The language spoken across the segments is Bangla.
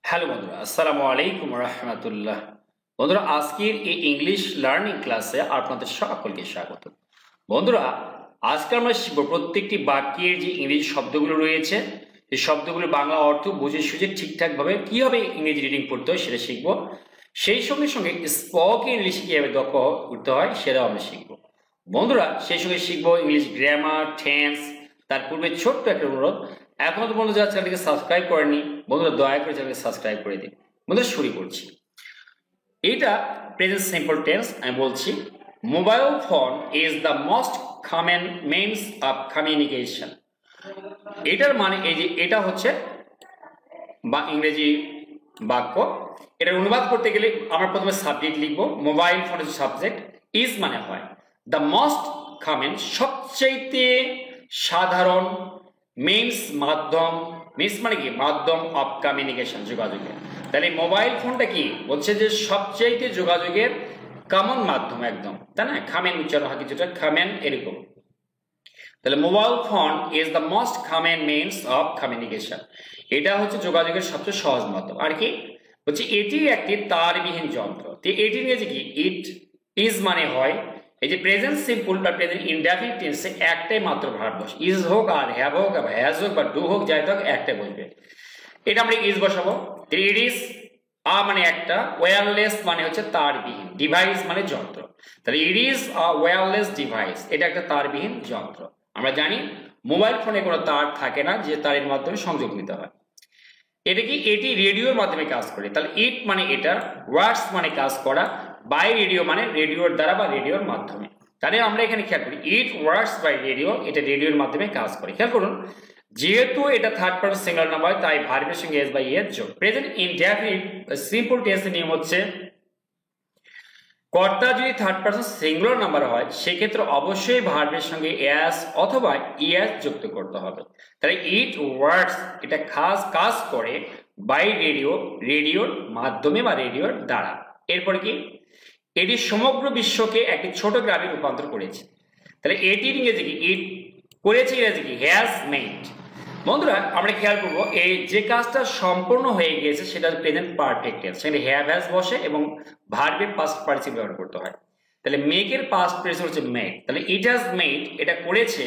হ্যালো বন্ধুরা, আসসালামু আলাইকুম রহমতুল্লাহ। বন্ধুরা, আজকের এই ইংলিশ লার্নিং ক্লাসে আপনাদের সকলকে স্বাগত। বন্ধুরা, আজকে আমরা শিখব প্রত্যেকটি বাক্যের যে ইংরেজি শব্দগুলো রয়েছে, এই শব্দগুলো বাংলা অর্থ বুঝে সুঝে ঠিকঠাকভাবে কীভাবে ইংরেজি রিডিং পড়তে হয় সেটা শিখব। সেই সঙ্গে সঙ্গে স্পোকেন ইংলিশ কীভাবে দক্ষ করতে হয় সেটাও আমরা শিখব। বন্ধুরা, সেই সঙ্গে শিখব ইংলিশ গ্রামার, টেন্স। তার পূর্বে ছোট্ট একটা অনুরোধ, এখনো তো বন্ধুরা চ্যানেলটিকে সাবস্ক্রাইব করেনি, বন্ধুরা দয়া করে চ্যানেলকে সাবস্ক্রাইব করে দিন। বন্ধুরা, শুরু করছি। এটা প্রেজেন্ট সিম্পল টেন্স। আমি বলছি, mobile phone is the most common means of communication. এটার মানে এই যে এটা হচ্ছে বা ইংরেজি বাক্য। এটার অনুবাদ করতে গেলে আমরা প্রথমে সাবজেক্ট লিখব। মোবাইল ফোনের সাবজেক্ট, ইজ মানে হয়, দ্য মোস্ট কমন সবচেয়ে সাধারণ, মিনস মাধ্যম, মিনস মানে কি মাধ্যম, অফ কমিউনিকেশন যোগাযোগের। তাহলে মোবাইল ফোনটা কি বলছে যে সবচেয়ে যোগাযোগের কমন মাধ্যম, একদম তাই না, খামেন উচ্চারণ হয় কিছুটা খামেন এরকম। তাহলে mobile phone is the most common means of communication, এটা হচ্ছে যোগাযোগের সবচেয়ে সহজ মাধ্যম। আর কি বলছে, এটি একটি তারবিহীন যন্ত্র। তো এটি নিয়েছে কি, ইট ইজ মানে হয়, এই যে প্রেজেন্ট সিম্পল বা প্রেজেন্ট ইনডেফিনিট টেন্সে একটাই মাত্র ভার্ব বসে, ইজ হোক আর হ্যাভ হোক বা হ্যাজ হোক বা ডু হোক, যাই হোক একটাই বসবে। এটা আমরা ইজ বসাবো। ইট ইজ মানে একটা, ওয়্যারলেস মানে হচ্ছে তারবিহীন, ডিভাইস মানে যন্ত্র। তাহলে it is a wireless device, এটা একটা তারবিহীন যন্ত্র। আমরা জানি মোবাইল ফোনে কোনো তার থাকে না যে তারের মাধ্যমে সংযোগ নিতে হয়। এটা কি, এটি রেডিওর মাধ্যমে কাজ করে। তাহলে ইট মানে এটা, ওয়ার্ডস মানে কাজ করা, বাই রেডিও মানে রেডিওর দ্বারা বা রেডিওর মাধ্যমে। তাহলে আমরা এখানে খেয়াল করি, ইট ওয়ার্কস বাই রেডিও, এটা রেডিওর মাধ্যমে কাজ করে। খেয়াল করুন, যেহেতু এটা থার্ড পারসন সিঙ্গুলার নাম্বার, তাই ভার্বের সঙ্গে এস বাই এর যোগ। প্রেজেন্ট ইনডেফিনিট সিম্পল টেন্সের নিয়ম হচ্ছে, কর্তা যদি থার্ড পারসন সিঙ্গুলার নাম্বার হয় সেক্ষেত্রে অবশ্যই ভার্বের সঙ্গে এস অথবা ইএস যুক্ত করতে হবে। তাহলে ইট ওয়ার্কস, এটা কাজ করে, বাই রেডিও, রেডিওর মাধ্যমে বা রেডিওর দ্বারা। এরপর কি, এটি সমগ্র বিশ্বকে একটি ছোট গ্রামে রূপান্তর করেছে। তাহলে এটির ইংরেজি কি, ইট করেছে, ইংরেজি কি, হ্যাজ মেড। বন্ধুরা, আমরা খেয়াল করবো এই যে কাজটা সম্পূর্ণ হয়ে গিয়েছে সেটা প্রেজেন্ট পারফেক্ট টেন্স, সেখানে হ্যাভ হ্যাজ বসে এবং ভার্বের পাস্ট পার্টিসিপল ব্যবহার করতে হয়। তাহলে মেকের পাস্ট পার্টিসিপল হচ্ছে মেড। তাহলে ইট হ্যাজ মেড, এটা করেছে,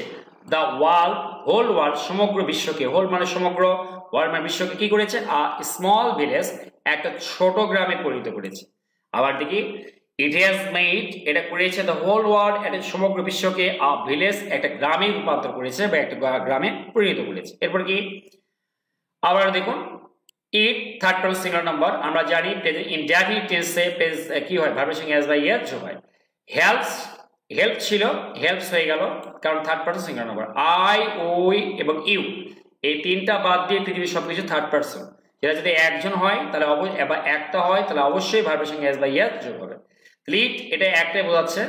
দ্য ওয়ার্ল্ড, হোল ওয়ার্ল্ড, সমগ্র বিশ্বকে, হোল মানে সমগ্র, ওয়ার্ল্ড মানে বিশ্বকে কি করেছে, আ স্মল ভিলেজ, একটা ছোট গ্রামে পরিণত করেছে। আবার দেখি, ইট হ্যাজ মেড, এটা করেছে, দ্য হোল ওয়ার্ল্ড, এটা সমগ্র বিশ্বকে, আ ভিলেজ, একটা গ্রামে রূপান্তর করেছে বা একটা গ্রামে পরিণত করেছে। এরপর কি, আবার দেখুন, it third person singular number, আমরা জানি প্রেজেন্ট ইনডেফিনিট টেন্সে কি হয়, ভার্বের সঙ্গে এস বাই এর যোগ হয়। হেল্পস, হেল্প ছিল, হেল্পস হয়ে গেল, কারণ third person singular number. I, ওই এবং ইউ, এই তিনটা বাদ দিয়ে পৃথিবীর সবকিছু থার্ড পারসন। যেটা যদি একজন হয় তাহলে বা একটা হয় তাহলে অবশ্যই ভার্বের সঙ্গে এস বাই এর যোগ হবে। ইট, এটা একটাই বোঝাচ্ছে,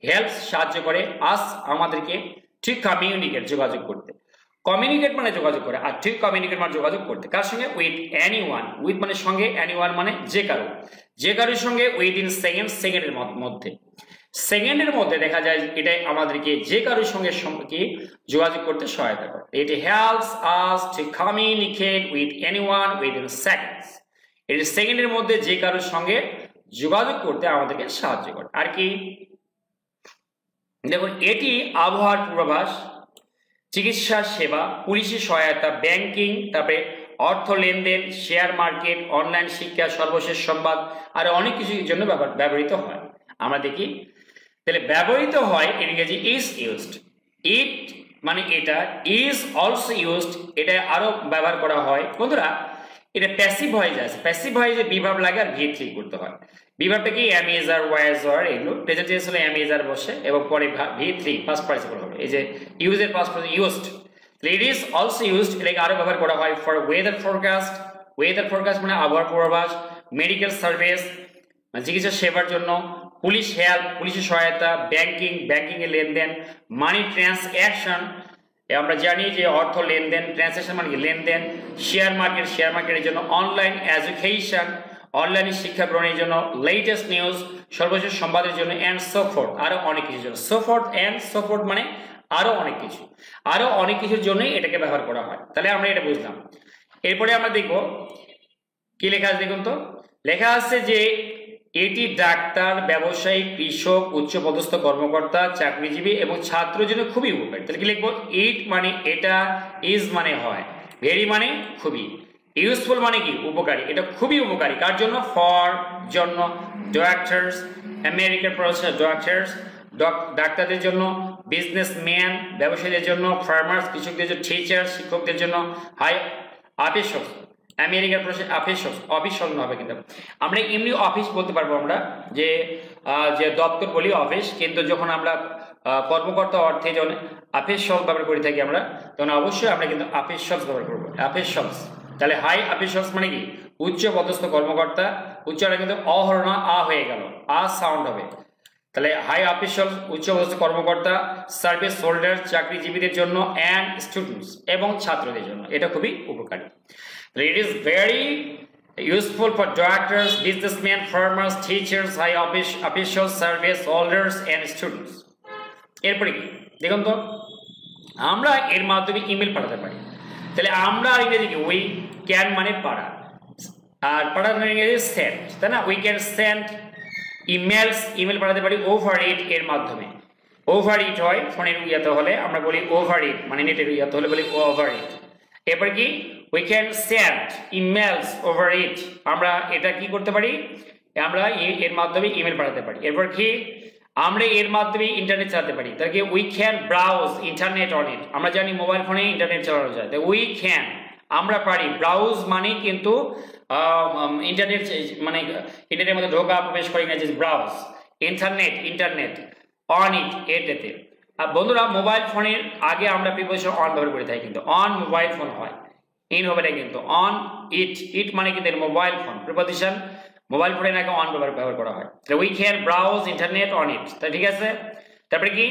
হেল্পস সাহায্য করে, আস আমাদেরকে, ঠিক কমিউনিকেট যোগাযোগ করতে। কমিউনিকেট মানে যোগাযোগ করে, আর ঠিক কমিউনিকেট মানে যোগাযোগ করতে কার সঙ্গে, উইথ এনিওয়ান, উইথ মানে সঙ্গে, এনিওয়ান মানে যে কারো, যে কারোর সঙ্গে, উইথ ইন সেকেন্ড, সেকেন্ডের মধ্যে, সেকেন্ডের মধ্যে দেখা যায় এটাই আমাদেরকে যে কারোর সঙ্গে কি যোগাযোগ করতে সহায়তা করে। It helps us to communicate with anyone with in seconds, এটি সেকেন্ডের মধ্যে যে কারোর সঙ্গে যোগাযোগ করতে আমাদেরকে সাহায্য করে। আর কি, দেখুন, এটি আবহাওয়ার পূর্বাভাস, চিকিৎসা সেবা, পুলিশি সহায়তা, ব্যাংকিং, তারপরে অর্থ লেনদেন, শেয়ার মার্কেট, অনলাইন শিক্ষা, সর্বশেষ সংবাদ, আর অনেক কিছুর জন্য ব্যবহৃত হয়। আমরা দেখি, তাহলে ব্যবহৃত হয় ইংরেজি ইজ ইউজড। ইট মানে এটা, ইজ অলসো ইউজড, এটা আরো ব্যবহার করা হয়। বন্ধুরা, এটা প্যাসিভ হয়ে যায়, প্যাসিভ হয়ে যে বিভাব লাগে আর ভি থ্রি করতে হয়। বিভাবটা কি, এম ইজ আর, ওয়াইজ আর, এগুলো প্রেজেন্ট টেন্স হলে এম ইজ আর বসে এবং পরে ভি থ্রি পাস্ট পার্টিসিপল হবে। এই যে ইউজের past participle used, it is also used, এটাকে আরো ব্যবহার করা হয় for weather forecast. Weather forecast মানে আবহাওয়ার পূর্বাভাস, মেডিকেল সার্ভিস মানে চিকিৎসা সেবার জন্য, পুলিশ হেল্প, পুলিশের সহায়তা, ব্যাংকিং, ব্যাংকিং এর লেনদেন, মানি ট্রান্সঅ্যাকশন, আমরা জানি যে অর্থ লেনদেন, ট্রান্সঅ্যাকশন মানে লেনদেন, শেয়ার মার্কেট, শেয়ার মার্কেটের জন্য, অনলাইন এডুকেশন, অনলাইনে শিক্ষা গ্রহণের জন্য, লেটেস্ট নিউজ, সর্বশেষ সংবাদের জন্য, অ্যান্ড সোফোর্থ, আরো অনেক কিছুর জন্য। সোফোর্থ অ্যান্ড সোফোর্থ মানে আরো অনেক কিছু, আরো অনেক কিছুর জন্যই এটাকে ব্যবহার করা হয়। তাহলে আমরা এটা বুঝলাম। এরপরে আমরা দেখব কি লেখা আছে দেখুন তো, লেখা আছে যে এটি ডাক্তার, ব্যবসায়ী, কৃষক, উচ্চপদস্থ কর্মকর্তা, চাকরিজীবী এবং ছাত্রের জন্য খুবই উপকারী। তাহলে কি লিখবো, ইট মানে এটা, ইজ মানে হয়, ভেরি মানে খুবই, ইউজফুল মানে কি উপকারী, এটা খুবই উপকারী কার জন্য, ফর জন্য, ডক্টরস আমেরিকান প্রফেসর ডক্টরস ডাক্তারদের জন্য, বিজনেসম্যান ব্যবসায়ীদের জন্য, ফার্মার্স কৃষকদের জন্য, টিচার শিক্ষকদের জন্য, high officers American professor office শব্দ হবে, কিন্তু আমরা এমনি অফিস বলতে পারবো আমরা, যে যে দপ্তর বলি অফিস, কিন্তু যখন আমরা কর্মকর্তা অর্থে যখন অফিসিয়ালস ব্যবহার করে থাকি আমরা, তখন অবশ্যই আমরা কিন্তু অফিসিয়ালস ব্যবহার করবো, অফিসিয়ালস। তাহলে হাই অফিসিয়ালস মানে কি উচ্চ পদস্থ কর্মকর্তা, উচ্চারণ কিন্তু অহরণ আ হয়ে গেল, আ সাউন্ড হবে। তাহলে হাই অফিসিয়ালস উচ্চপদস্থ কর্মকর্তা, সার্ভিস হোল্ডার চাকরিজীবীদের জন্য, অ্যান্ড স্টুডেন্টস এবং ছাত্রদের জন্য, এটা খুবই উপকারী। It is very useful for doctors, businessmen, farmers, teachers, high officials, service holders and students. এরপরে কি দেখুন তো, আমরা এর মাধ্যমে ইমেল পাঠাতে পারি। তাহলে আমরা আর ইংরেজি কি, উই ক্যান মানে পারা, আর পাঠানোর ইংরেজি সেন্ড, তাই না, we can send emails, email পাঠাতে পারি ওভার ইট এর মাধ্যমে। ওভার ইট হয় ফোনের ইয়াতে হলে আমরা বলি ওভার ইট, মানে নেটের ইয়াতে হলে বলি ওভার ইট। এরপর কি, we can send emails over it, আমরা এটা কি করতে পারি, আমরা এর মাধ্যমে ইমেল পাঠাতে পারি। এরপর কি, আমরা এর মাধ্যমে ইন্টারনেট চালাতে পারি, তাহলে কি we can browse internet on ইট, আমরা জানি মোবাইল ফোনে ইন্টারনেট চালানো যায়, উই ক্যান আমরা পারি, ব্রাউজ মানে কিন্তু ইন্টারনেট মানে ইন্টারনেটের মধ্যে ঢোকা প্রবেশ করি না, যে ব্রাউজ ইন্টারনেট অন ইট এটাতে। আর বন্ধুরা মোবাইল ফোনের আগে আমরা প্রিপোজিশন অন ব্যবহার করে থাকি, কিন্তু অন মোবাইল ফোন হয়, ইন হবে না কিন্তু, অন ইট মানে কিন্তু মোবাইল ফোন, প্রিপোজিশন মোবাইল ফোনের আগে অন ব্যবহার করা হয়। We can browse internet on it, তাহলে ঠিক আছে। তারপরে কি,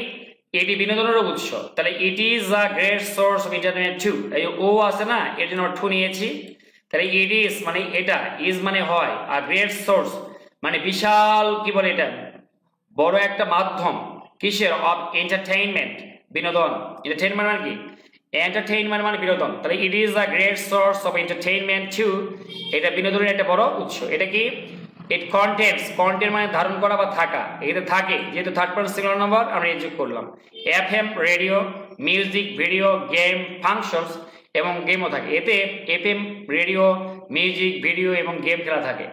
এটি বিনোদনের উৎস, তাহলে it is a great source of internet too, এই ও আছে না, এর জন্য টু নিয়েছি। তাহলে ইট ইজ মানে এটা, ইজ মানে হয়, আর গ্রেট সোর্স মানে বিশাল কি বলে এটা, বড় একটা মাধ্যম, কিসের, অফ এন্টারটেইনমেন্ট বিনোদন, এন্টারটেইনমেন্ট মানে কি, এন্টারটেইনমেন্ট মানে বিনোদন, তাহলে it is a great source of entertainment too, এটা বিনোদনের একটা বড় উৎস। এটা কি, ইট কন্টেন্টস, কন্টেন্ট মানে ধারণ করা বা থাকা, এটা থাকে, যেহেতু থার্ড পারসন সিঙ্গুলার নাম্বার আমরা এই যোগ করলাম, FM radio, music, video, game, functions এবং গেমও থাকে, এতে এফএম রেডিও, মিউজিক, ভিডিও এবং গেম খেলা থাকে।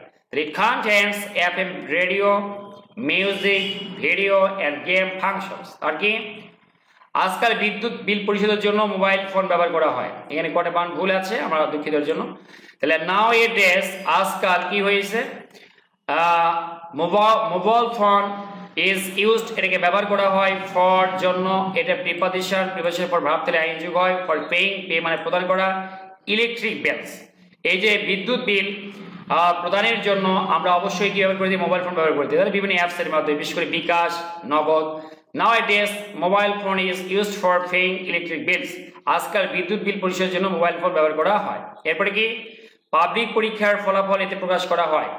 It contents FM radio, music, video and game functions. আর কি, আজকাল বিদ্যুৎ বিল পরিশোধের জন্য মোবাইল ফোন ব্যবহার করা হয়, এখানে কটা বান ভুল আছে আমরা দুঃখিতের জন্য। তাহলে নাও এ ডেজ আজকাল কি হয়েছে, মোবাইল ফোন ইজ ইউজড, এটাকে ব্যবহার করা হয়, ফর জন্য, এটা প্রিপোজিশনের পর ভার্ব তাহলে আইএনজি হয়, ফর পেইং পে মানে প্রদান করা, ইলেকট্রিক বিলস এই যে বিদ্যুৎ বিল প্রদানের জন্য আমরা অবশ্যই কি ব্যবহার করে দিই, মোবাইল ফোন ব্যবহার করে দিই, তাহলে বিভিন্ন অ্যাপসের মাধ্যমে, বিশেষ করে bKash, Nagad. Nowadays mobile phone is used for paying electric bills, আজকাল বিদ্যুৎ বিল পরিশোধের জন্য মোবাইল ফোন ব্যবহার করা হয়। এরপরে কি, পাবলিক পরীক্ষার ফলাফল এতে প্রকাশ করা হয়,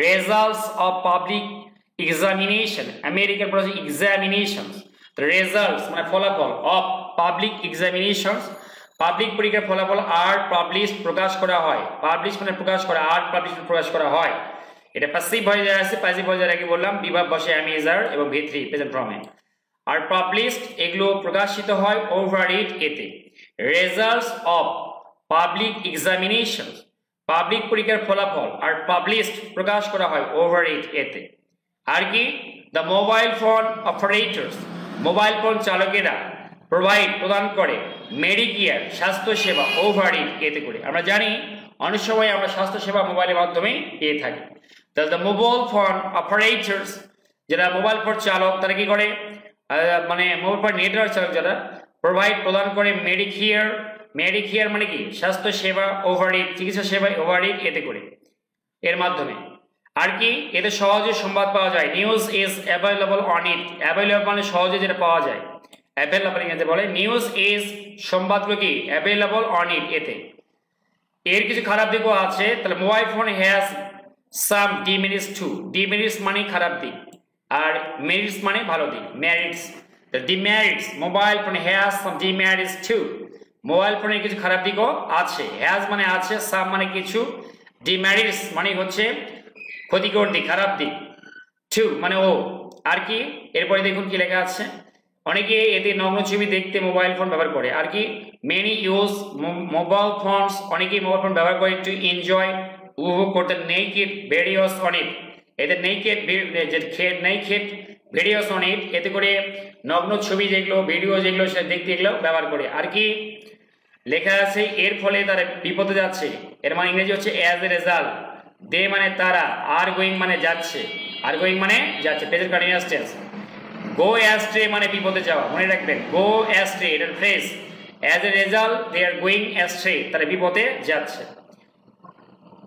results of public examination, American process examinations, results মানে ফলাফল, অফ পাবলিক এক্সামিনেশনস পাবলিক পরীক্ষার ফলাফল, আর পাবলিশ প্রকাশ করা হয়, পাবলিশ মানে প্রকাশ করা, আর পাবলিশ প্রকাশ করা হয়, এটা প্যাসিভ হয়ে যায় আছে, প্যাসিভ হয়ে যায় আগে বললাম, বিভাগ বসে আমি ইজার এবং ভি3 প্রেজেন্ট ফর্মে, আর পাবলিশড এগুলো প্রকাশিত হয় ওভার ইট এতে, results of public examinations public পরীক্ষার ফলাফল, আর পাবলিশড প্রকাশ করা হয় ওভার ইট এতে। আর কি, the mobile phone operators mobile phone চালকেরা, প্রোভাইড প্রদান করে, মেডিকেয়ার স্বাস্থ্য সেবা, ওভার ইট এতে করে। আমরা জানি অনেক সময় আমরা স্বাস্থ্য সেবা মোবাইলের মাধ্যমে পেয়ে থাকি। তাহলে দ্য মোবাইল ফোন অপারেটরস যারা মোবাইল ফোন চালক তারা কি করে, মানে মোবাইল ফোন নেটওয়ার্ক চালক যারা, প্রোভাইড প্রদান করে, মেডিকেয়ার মানে কি স্বাস্থ্য সেবা, ওভার ইট চিকিৎসা সেবা, ওভার ইট এতে করে এর মাধ্যমে। আর কি, এতে সহজে সংবাদ পাওয়া যায়, news is available on it, available মানে সহজে যেটা পাওয়া যায়, অ্যাভেলেবল ইংরেজিতে বলে, নিউজ ইজ সংবাদগুলো কি অ্যাভেলেবল অন ইট এতে। এর কিছু খারাপ দিকও আছে, তাহলে mobile phone has some demerits too, demerits মানে খারাপ দিক, আর মেরিটস মানে ভালো দিক, merits, demerits mobile phone has some demerits too, mobile ফোনের কিছু খারাপ দিকও আছে, হ্যাজ মানে আছে, সাম মানে কিছু, ডিমেরিটস মানে হচ্ছে ক্ষতিকর দিক, খারাপ দিক। টু মানে ও। আর কি এরপরে দেখুন কি লেখা আছে, অনেকে এতে নগ্ন ছবি দেখতে মোবাইল ফোন ব্যবহার করে। আর কি মেনি ইউজ মোবাইল ফোনস, অনেকেই মোবাইল ফোন ব্যবহার করে টু এনজয়, উপভোগ করতে নেকেড ভিডিওস অন ইট, এতে নেকেড ভিডিওস অন ইট, এতে করে নগ্ন ছবি যেগুলো ভিডিও যেগুলো সে দেখতে এগুলো ব্যবহার করে। আর কি লেখা আছে এর ফলে তারা বিপদে যাচ্ছে, এর মানে ইংরেজি হচ্ছে অ্যাজ এ রেজাল্ট। দে মানে তারা, আর গোয়িং মানে যাচ্ছে, আর গোয়িং মানে যাচ্ছে, present continuous tense. Go astray মানে বিপদে যাওয়া, মনে রাখবেন গো অ্যাস্ট্রে এটার phrase. As a result they are going astray, তারা বিপদে যাচ্ছে।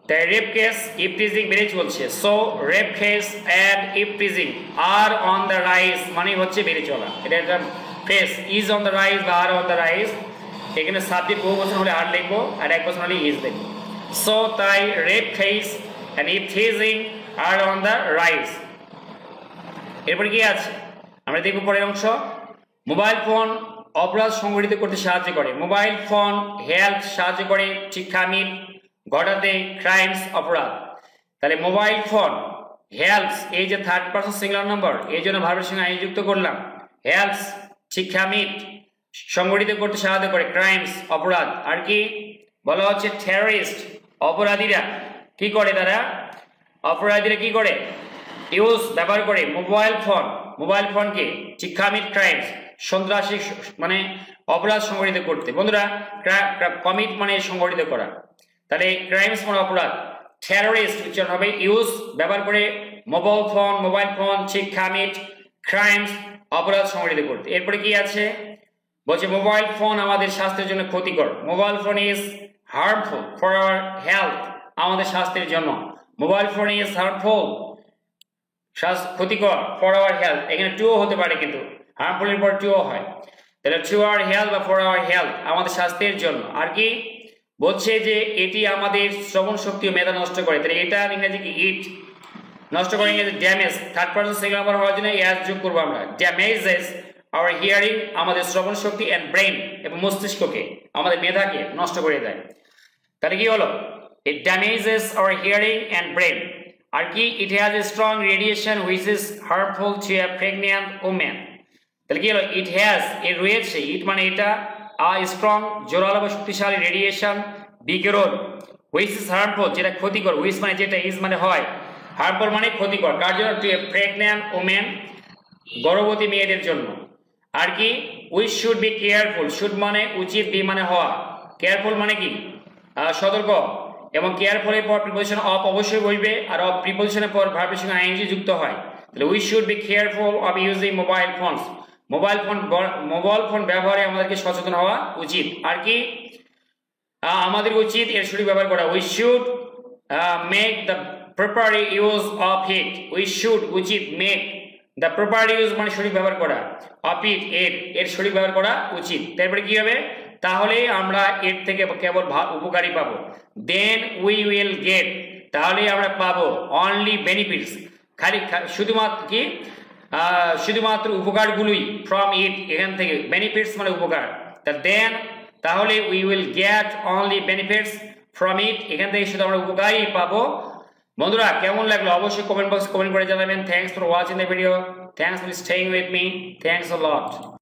তাই রেপ কেস ইফটিজিং বেড়ে চলছে, so rape case and eve teasing are on the rise মানে হচ্ছে বেড়ে চলা, এটা একটা phrase. Is on the rise বা আর অন দ্য রাইজ, এখানে সাবজেক্ট বহু বচন হলে আর লিখবো আর এক বচন হলে ইজ লিখবো। সো তাই rape case and eve teasing are on the rise. এরপরে কি আছে আমরা দেখব পরের অংশ। মোবাইল ফোন অপরাধ সংগঠিত করতে সাহায্য করে, মোবাইল ফোন হেল্প সাহায্য করে শিক্ষামিট ঘটাতে, ক্রাইমস অপরাধ। তাহলে মোবাইল ফোন হেল্পস, এই যে থার্ড পারসন সিঙ্গুলার নাম্বার, এই জন্য ভার্বের সঙ্গে আই যুক্ত করলাম। হেল্পস শিক্ষামিট সংগঠিত করতে সাহায্য করে, ক্রাইমস অপরাধ। আর কি বলা হচ্ছে টেররিস্ট অপরাধীরা কি করে, তারা অপরাধীরা কি করে ইউজ ব্যবহার করে মোবাইল ফোন, মোবাইল ফোনকে শিক্ষামিট ক্রাইমস সন্ত্রাসী মানে অপরাধ সংগঠিত করতে। বন্ধুরা কমিট মানে সংগঠিত করা, তাহলে ক্রাইমস মানে অপরাধ, টেররিস্ট উচ্চারণ হবে ইউজ ব্যবহার করে মোবাইল ফোন শিক্ষামিট ক্রাইমস অপরাধ সংগঠিত করতে। এরপরে কি আছে বলছে মোবাইল ফোন আমাদের স্বাস্থ্যের জন্য ক্ষতিকর, mobile phone is harmful for our health, আমাদের স্বাস্থ্যের জন্য মোবাইল ফোন ইজ হার্মফুল ক্ষতিকর ফর আওয়ার হেলথ, এখানে টুও হতে পারে কিন্তু হার্মফুলের পর টুও হয়, তাহলে টু আওয়ার হেলথ বা ফর আওয়ার হেলথ আমাদের স্বাস্থ্যের জন্য। আর কি বলছে যে এটি আমাদের শ্রবণ শক্তি ও মেধা নষ্ট করে, তাহলে এটা ইংরেজি কি ইট, নষ্ট করে ইংরেজি damage, third person singular number হওয়ার জন্য এস যোগ করবো আমরা, ড্যামেজেস আওয়ার হিয়ারিং আমাদের শ্রবণ শক্তি এন্ড ব্রেন এবং মস্তিষ্ককে আমাদের মেধাকে নষ্ট করে দেয়। তাহলে কি হলো it damages our hearing and brain. আর কি it has a strong radiation which is harmful to a pregnant woman, তাহলে কি হলো ইট হ্যাজ এর রয়েছে, ইট মানে এটা, স্ট্রং জোরালো বা শক্তিশালী, রেডিয়েশন বিকিরণ, হুইচ ইজ হার্মফুল যেটা ক্ষতিকর, হুইচ মানে যেটা, ইজ মানে হয়, হার্মফুল মানে ক্ষতিকর, কার জন্য টু এ প্রেগন্যান্ট ওম্যান গর্ভবতী মেয়েদের জন্য। আর কি we should be careful, should মানে উচিত, বি মানে হওয়া, কেয়ারফুল মানে কি সতর্ক, এবং কেয়ারফুলের পর প্রিপোজিশন অফ অবশ্যই বসবে, আর অফ প্রিপোজিশনের পর ভার্বের সঙ্গে আইএনজি যুক্ত হয়, তাহলে we should be careful of using mobile phones, mobile phone ব্যবহারে আমাদেরকে সচেতন হওয়া উচিত। আর কি আমাদের উচিত এর সঠিক ব্যবহার করা, we should make the proper use of it, we should উচিত, মেক দ্য প্রপার ইউজ মানে সঠিক ব্যবহার করা, অফ ইট এর সঠিক ব্যবহার করা উচিত। তারপরে কি হবে, তাহলে আমরা এর থেকে কেবল উপকারী পাবো, দেন উই উইল গেট, তাহলে আমরা পাবো অনলি বেনিফিটস, খালি শুধুমাত্র কি শুধুমাত্র উপকারগুলোই, ফ্রম ইট এখান থেকে, বেনিফিটস মানে উপকার, তা দেন তাহলে we will get only benefits from it, এখান থেকে শুধু আমরা উপকারই পাবো। বন্ধুরা কেমন লাগলো অবশ্যই কমেন্ট বক্সে কমেন্ট করে জানাবেন। Thanks for watching the video, thanks for staying with me, thanks a lot.